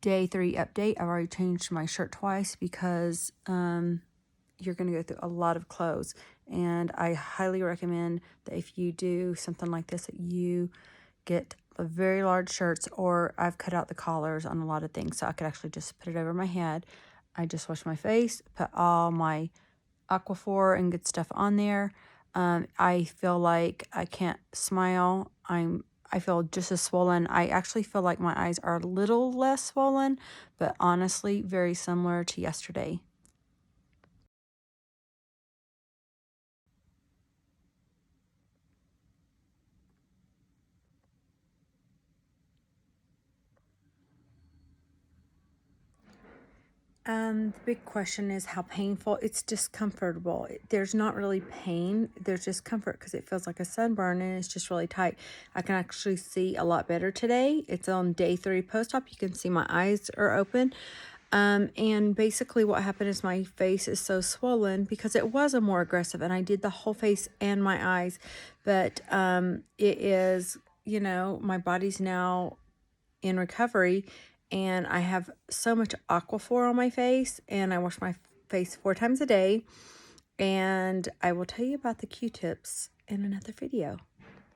day 3 update. I've already changed my shirt twice because you're going to go through a lot of clothes. And I highly recommend that if you do something like this, that you get a very large shirts, or I've cut out the collars on a lot of things so I could actually just put it over my head. I just wash my face, put all my Aquaphor and good stuff on there. I feel like I can't smile. I feel just as swollen. I actually feel like my eyes are a little less swollen, but honestly very similar to yesterday. The big question is how painful. It's discomfortable. There's not really pain. There's discomfort because it feels like a sunburn and it's just really tight. I can actually see a lot better today. It's on day 3 post-op. You can see my eyes are open. And basically what happened is my face is so swollen because it was a more aggressive, and I did the whole face and my eyes. But it is, you know, my body's now in recovery, and I have so much Aquaphor on my face, and I wash my face 4 times a day. And I will tell you about the Q-tips in another video.